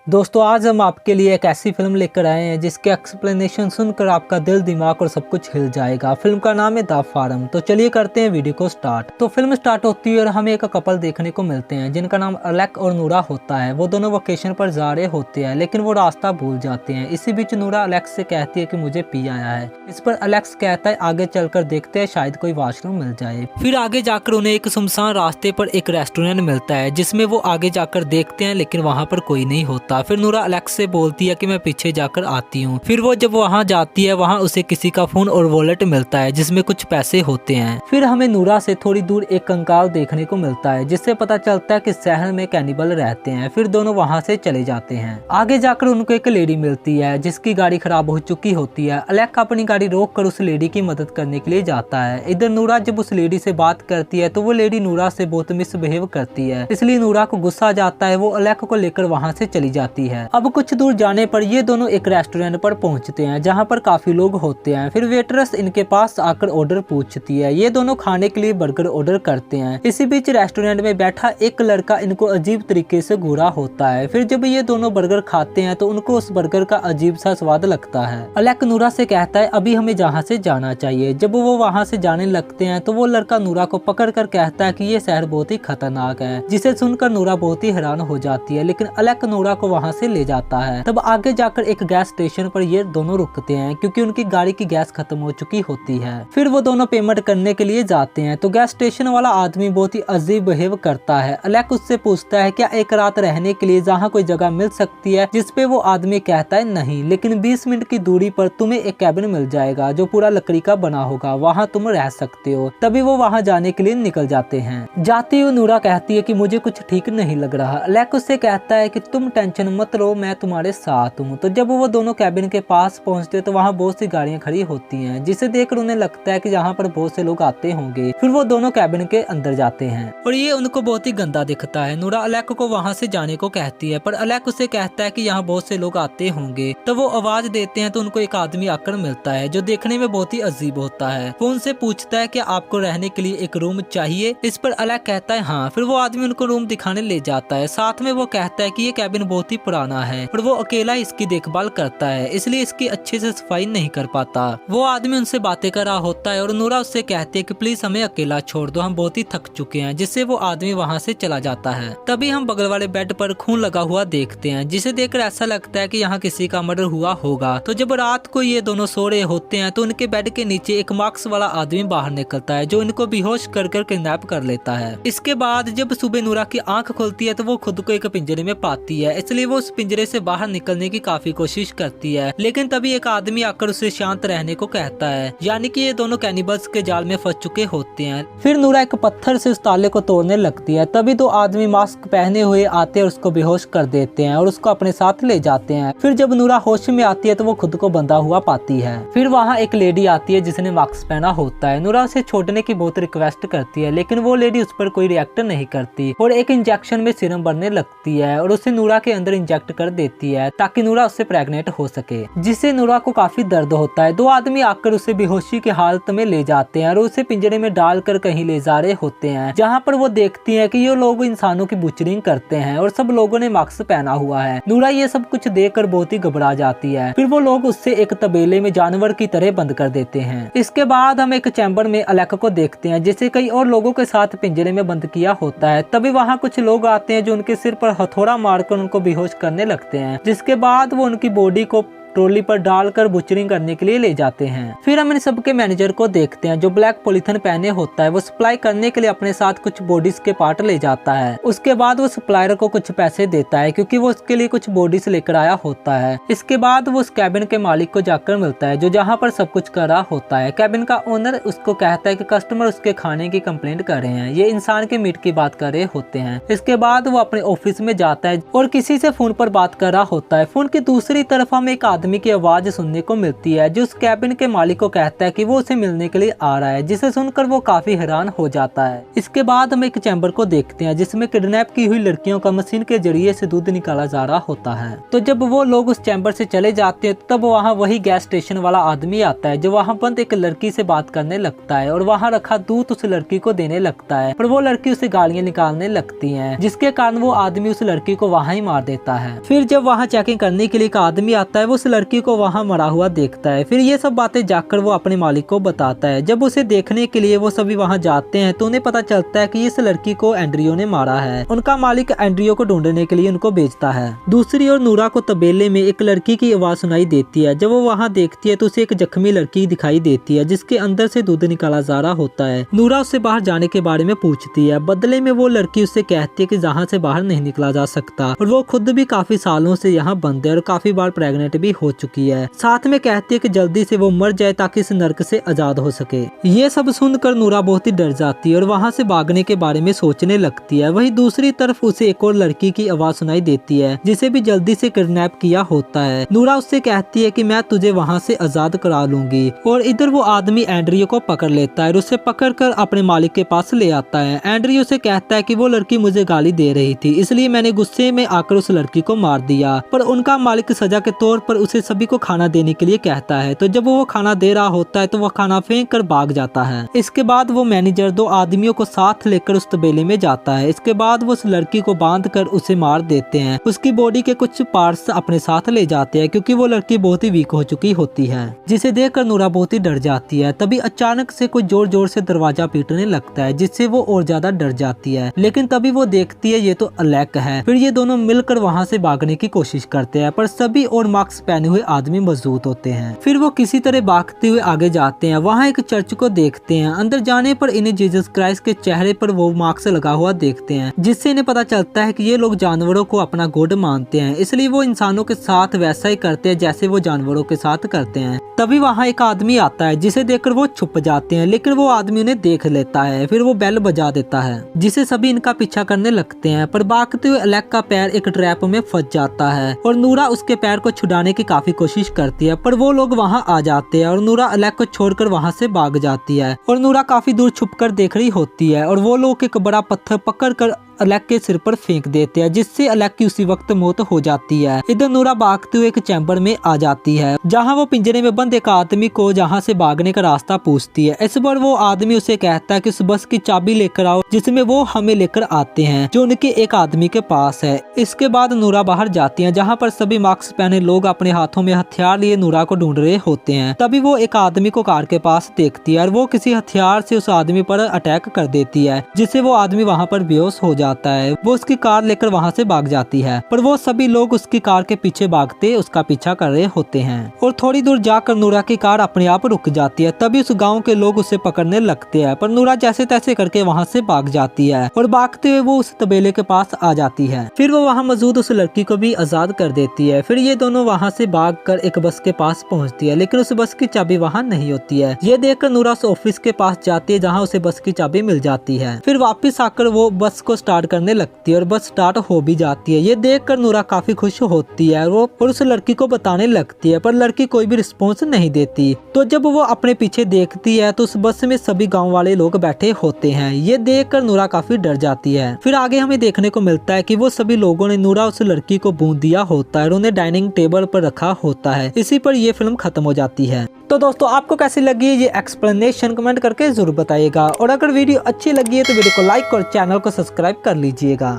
दोस्तों आज हम आपके लिए एक ऐसी फिल्म लेकर आए हैं जिसके एक्सप्लेनेशन सुनकर आपका दिल दिमाग और सब कुछ हिल जाएगा। फिल्म का नाम है द फार्म। तो चलिए करते हैं वीडियो को स्टार्ट। तो फिल्म स्टार्ट होती है और हमें एक कपल देखने को मिलते हैं जिनका नाम अलैक और नूरा होता है। वो दोनों वोकेशन पर जा रहे होते हैं लेकिन वो रास्ता भूल जाते हैं। इसी बीच नूरा अलैक्स से कहती है कि मुझे पी आया है। इस पर अलैक्स कहता है आगे चलकर देखते हैं शायद कोई वॉशरूम मिल जाए। फिर आगे जाकर उन्हें एक सुनसान रास्ते पर एक रेस्टोरेंट मिलता है जिसमें वो आगे जाकर देखते हैं लेकिन वहाँ पर कोई नहीं होता। फिर नूरा अलैक्स से बोलती है कि मैं पीछे जाकर आती हूँ। फिर वो जब वहाँ जाती है वहाँ उसे किसी का फोन और वॉलेट मिलता है जिसमें कुछ पैसे होते हैं। फिर हमें नूरा से थोड़ी दूर एक कंकाल देखने को मिलता है जिससे पता चलता है कि शहर में कैनिबल रहते हैं। फिर दोनों वहाँ से चले जाते हैं। आगे जाकर उनको एक लेडी मिलती है जिसकी गाड़ी खराब हो चुकी होती है। अलैक अपनी गाड़ी रोक कर उस लेडी की मदद करने के लिए जाता है। इधर नूरा जब उस लेडी से बात करती है तो वो लेडी नूरा से बहुत मिसबिहेव करती है, इसलिए नूरा को गुस्सा आ जाता है। वो अलैक को लेकर वहाँ से चली जाती है। अब कुछ दूर जाने पर ये दोनों एक रेस्टोरेंट पर पहुंचते हैं जहां पर काफी लोग होते हैं। फिर वेटरेस इनके पास आकर ऑर्डर पूछती है। ये दोनों खाने के लिए बर्गर ऑर्डर करते हैं। इसी बीच रेस्टोरेंट में बैठा एक लड़का इनको अजीब तरीके से घूरा होता है। फिर जब ये दोनों बर्गर खाते हैं तो उनको उस बर्गर का अजीब सा स्वाद लगता है। अलैक नूरा से कहता है अभी हमें जहाँ से जाना चाहिए। जब वो वहाँ से जाने लगते हैं तो वो लड़का नूरा को पकड़ कर कहता है कि ये शहर बहुत ही खतरनाक है, जिसे सुनकर नूरा बहुत ही हैरान हो जाती है। लेकिन अलैक नूरा को वहाँ से ले जाता है। तब आगे जाकर एक गैस स्टेशन पर ये दोनों रुकते हैं क्योंकि उनकी गाड़ी की गैस खत्म हो चुकी होती है। फिर वो दोनों पेमेंट करने के लिए जाते हैं तो गैस स्टेशन वाला आदमी बहुत ही अजीब बिहेव करता है। अलैक उससे पूछता है क्या एक रात रहने के लिए जहाँ कोई जगह मिल सकती है, जिसपे वो आदमी कहता है नहीं, लेकिन 20 मिनट की दूरी पर तुम्हें एक कैबिन मिल जाएगा जो पूरा लकड़ी का बना होगा, वहाँ तुम रह सकते हो। तभी वो वहाँ जाने के लिए निकल जाते हैं। जाती हुई नूरा कहती है कि मुझे कुछ ठीक नहीं लग रहा। अलैक उससे कहता है कि तुम टेंशन मत लो, मैं तुम्हारे साथ हूँ। तो जब वो दोनों कैबिन के पास पहुंचते तो वहाँ बहुत सी गाड़ियाँ खड़ी होती हैं जिसे देखकर उन्हें लगता है कि यहाँ पर बहुत से लोग आते होंगे। फिर वो दोनों कैबिन के अंदर जाते हैं और ये उनको बहुत ही गंदा दिखता है। नूरा अलैक को वहाँ से जाने को कहती है पर अलैक उसे कहता है कि यहाँ बहुत से लोग आते होंगे। तो वो आवाज देते हैं तो उनको एक आदमी आकर मिलता है जो देखने में बहुत ही अजीब होता है। वो उनसे पूछता है कि आपको रहने के लिए एक रूम चाहिए। इस पर अलैक कहता है हाँ। फिर वो आदमी उनको रूम दिखाने ले जाता है। साथ में वो कहता है कि ये कैबिन बहुत ही पुराना है और वो अकेला इसकी देखभाल करता है, इसलिए इसकी अच्छे से सफाई नहीं कर पाता। वो आदमी उनसे बातें कर रहा होता है और नूरा उससे कहती है कि प्लीज हमें अकेला छोड़ दो, हम बहुत ही थक चुके हैं, जिससे वो आदमी वहाँ से चला जाता है। तभी हम बगल वाले बेड पर खून लगा हुआ देखते हैं जिसे देखकर ऐसा लगता है कि यहाँ किसी का मर्डर हुआ होगा। तो जब रात को ये दोनों सो रहे होते हैं तो उनके बेड के नीचे एक मास्क वाला आदमी बाहर निकलता है जो इनको बेहोश कर किडनैप कर लेता है। इसके बाद जब सुबह नूरा की आंख खुलती है तो वो खुद को एक पिंजरे में पाती है, इसलिए वो उस पिंजरे से बाहर निकलने की काफी कोशिश करती है। लेकिन तभी एक आदमी आकर उसे शांत रहने को कहता है, यानी कि ये दोनों कैनिबल्स के जाल में फंस चुके होते हैं। फिर नूरा एक पत्थर से उस ताले को तोड़ने लगती है। तभी दो आदमी मास्क पहने हुए आते हैं और उसको बेहोश कर देते हैं और उसको अपने साथ ले जाते हैं। फिर जब नूरा होश में आती है तो वो खुद को बंधा हुआ पाती है। फिर वहाँ एक लेडी आती है जिसने मास्क पहना होता है। नूरा उसे छोड़ने की बहुत रिक्वेस्ट करती है लेकिन वो लेडी उस पर कोई रिएक्ट नहीं करती और एक इंजेक्शन में सीरम भरने लगती है और उसे नूरा के अंदर इंजेक्ट कर देती है ताकि नूरा उससे प्रेग्नेंट हो सके, जिससे नूरा को काफी दर्द होता है। दो आदमी आकर उसे बेहोशी की हालत में ले जाते हैं और उसे पिंजरे में डालकर कहीं ले जा रहे होते हैं जहाँ पर वो देखती है कि ये लोग इंसानों की बुचरिंग करते हैं और सब लोगों ने मास्क पहना हुआ है। नूरा ये सब कुछ देखकर बहुत ही घबरा जाती है। फिर वो लोग उससे एक तबेले में जानवर की तरह बंद कर देते हैं। इसके बाद हम एक चैम्बर में अलैक को देखते हैं जिसे कई और लोगों के साथ पिंजरे में बंद किया होता है। तभी वहाँ कुछ लोग आते हैं जो उनके सिर पर हथौड़ा मारकर उनको बेहोश करने लगते हैं, जिसके बाद वो उनकी बॉडी को ट्रॉली पर डालकर बुचरिंग करने के लिए ले जाते हैं। फिर हम इन सबके मैनेजर को देखते हैं जो ब्लैक पॉलीथिन पहने होता है। वो सप्लाई करने के लिए अपने साथ कुछ बॉडीज के पार्ट ले जाता है। उसके बाद वो सप्लायर को कुछ पैसे देता है क्योंकि वो उसके लिए कुछ बॉडीज लेकर आया होता है। इसके बाद वो उस कैबिन के मालिक को जाकर मिलता है जो जहाँ पर सब कुछ कर रहा होता है। कैबिन का ओनर उसको कहता है कि कस्टमर उसके खाने की कंप्लेंट कर रहे हैं, ये इंसान के मीट की बात कर रहे होते हैं। इसके बाद वो अपने ऑफिस में जाता है और किसी से फोन पर बात कर रहा होता है। फोन की दूसरी तरफ हम एक आदमी की आवाज सुनने को मिलती है जो उस कैबिन के मालिक को कहता है कि वो उसे मिलने के लिए आ रहा है, जिसे सुनकर वो काफी हैरान हो जाता है। इसके बाद हम एक चैम्बर को देखते हैं जिसमें किडनैप की हुई लड़कियों का मशीन के जरिए से दूध निकाला जा रहा होता है। तो जब वो लोग उस चैम्बर से चले जाते हैं तब वहाँ वही गैस स्टेशन वाला आदमी आता है जो वहाँ बंद एक लड़की से बात करने लगता है और वहाँ रखा दूध उस लड़की को देने लगता है, पर वो लड़की उसे गालियाँ निकालने लगती है, जिसके कारण वो आदमी उस लड़की को वहाँ ही मार देता है। फिर जब वहाँ चेकिंग करने के लिए एक आदमी आता है वो उस लड़की को वहाँ मरा हुआ देखता है। फिर ये सब बातें जाकर वो अपने मालिक को बताता है। जब उसे देखने के लिए वो सभी वहाँ जाते हैं तो उन्हें पता चलता है कि इस लड़की को एंड्रियो ने मारा है। उनका मालिक एंड्रियो को ढूंढने के लिए उनको भेजता है। दूसरी ओर नूरा को तबेले में एक लड़की की आवाज सुनाई देती है। जब वो वहाँ देखती है तो उसे एक जख्मी लड़की दिखाई देती है जिसके अंदर से दूध निकाला जा रहा होता है। नूरा उससे बाहर जाने के बारे में पूछती है। बदले में वो लड़की उससे कहती है कि जहाँ से बाहर नहीं निकला जा सकता और वो खुद भी काफी सालों से यहाँ बंद है और काफी बार प्रेग्नेंट भी हो चुकी है। साथ में कहती है कि जल्दी से वो मर जाए ताकि इस नर्क से आजाद हो सके। ये सब सुनकर नूरा बहुत ही डर जाती है और वहाँ से भागने के बारे में सोचने लगती है। वहीं दूसरी तरफ उसे एक और लड़की की आवाज सुनाई देती है जिसे भी जल्दी से किडनैप किया होता है। नूरा उससे कहती है कि मैं तुझे वहाँ से आजाद करा लूंगी और इधर वो आदमी एंड्रियो को पकड़ लेता है और उसे पकड़कर अपने मालिक के पास ले आता है। एंड्रियो से कहता है कि वो लड़की मुझे गाली दे रही थी इसलिए मैंने गुस्से में आकर उस लड़की को मार दिया, पर उनका मालिक सजा के तौर पर उसे सभी को खाना देने के लिए कहता है। तो जब वो खाना दे रहा होता है तो वह खाना फेंक कर भाग जाता है। इसके बाद वो मैनेजर दो आदमियों को साथ लेकर उस तबेले में जाता है। इसके बाद वो उस लड़की को बांध कर उसे मार देते हैं। उसकी बॉडी के कुछ पार्ट्स अपने साथ ले जाते हैं क्योंकि वो लड़की बहुत ही वीक हो चुकी होती है, जिसे देखकर नूरा बहुत ही डर जाती है। तभी अचानक से कोई जोर जोर से दरवाजा पीटने लगता है जिससे वो और ज्यादा डर जाती है। लेकिन तभी वो देखती है ये तो अलेक है। फिर ये दोनों मिलकर वहाँ से भागने की कोशिश करते हैं पर सभी और मास्क पहने हुए आदमी मौजूद होते हैं। फिर वो किसी तरह भागते हुए आगे जाते हैं। वहाँ एक चर्च को देखते हैं। अंदर जाने पर इन्हें जीसस क्राइस्ट के चेहरे पर वो मास्क लगा हुआ देखते हैं, जिससे इन्हें पता चलता है कि ये लोग जानवरों को अपना गॉड मानते हैं, इसलिए वो इंसानों के साथ वैसा ही करते हैं जैसे वो जानवरों के साथ करते हैं। तभी वहाँ एक आदमी आता है जिसे देखकर वो छुप जाते हैं, लेकिन वो आदमी उन्हें देख लेता है। फिर वो बेल बजा देता है जिसे सभी इनका पीछा करने लगते हैं, पर भागते हुए अलेक का पैर एक ट्रैप में फंस जाता है और नूरा उसके पैर को छुड़ाने की काफी कोशिश करती है, पर वो लोग वहाँ आ जाते हैं और नूरा अलेक को छोड़कर वहाँ से भाग जाती है। और नूरा काफी दूर छुपकर देख रही होती है और वो लोग एक बड़ा पत्थर पकड़कर अलेक के सिर पर फेंक देते हैं, जिससे अलेक की उसी वक्त मौत हो जाती है। इधर नूरा भागते हुए एक चैम्बर में आ जाती है जहां वो पिंजरे में बंद एक आदमी को जहां से भागने का रास्ता पूछती है। इस बार वो आदमी उसे कहता है कि उस बस की चाबी लेकर आओ जिसमें वो हमें लेकर आते हैं, जो उनके एक आदमी के पास है। इसके बाद नूरा बाहर जाती है जहाँ पर सभी मास्क पहने लोग अपने हाथों में हथियार लिए नूरा को ढूंढ रहे होते हैं। तभी वो एक आदमी को कार के पास देखती है और वो किसी हथियार से उस आदमी पर अटैक कर देती है, जिससे वो आदमी वहाँ पर बेहोश हो जाता है। वो उसकी कार लेकर वहाँ से भाग जाती है, पर वो सभी लोग उसकी कार के पीछे भागते उसका पीछा कर रहे होते हैं और थोड़ी दूर जाकर नूरा की कार अपने आप रुक जाती है। तभी उस गांव के लोग उसे पकड़ने लगते हैं, पर नूरा जैसे तैसे करके वहाँ से भाग जाती है और भागते हुए वो उस तबेले के पास आ जाती है। फिर वो वहाँ मौजूद उस लड़की को भी आजाद कर देती है। फिर ये दोनों वहाँ से भागकर एक बस के पास पहुँचती है, लेकिन उस बस की चाबी वहाँ नहीं होती है। ये देखकर नूरा उस ऑफिस के पास जाती है जहाँ उसे बस की चाबी मिल जाती है। फिर वापिस आकर वो बस को स्टार्ट करने लगती है और बस स्टार्ट हो भी जाती है। ये देखकर नूरा काफी खुश होती है और उस लड़की को बताने लगती है, पर लड़की कोई भी रिस्पॉन्स नहीं देती। तो जब वो अपने पीछे देखती है तो उस बस में सभी गांव वाले लोग बैठे होते हैं। ये देखकर नूरा काफी डर जाती है। फिर आगे हमें देखने को मिलता है कि वो सभी लोगों ने नूरा उस लड़की को बूंद दिया होता है और उन्हें डाइनिंग टेबल पर रखा होता है। इसी पर यह फिल्म खत्म हो जाती है। तो दोस्तों आपको कैसी लगी ये एक्सप्लेनेशन कमेंट करके जरूर बताइएगा, और अगर वीडियो अच्छी लगी है तो वीडियो को लाइक और चैनल को सब्सक्राइब कर लीजिएगा।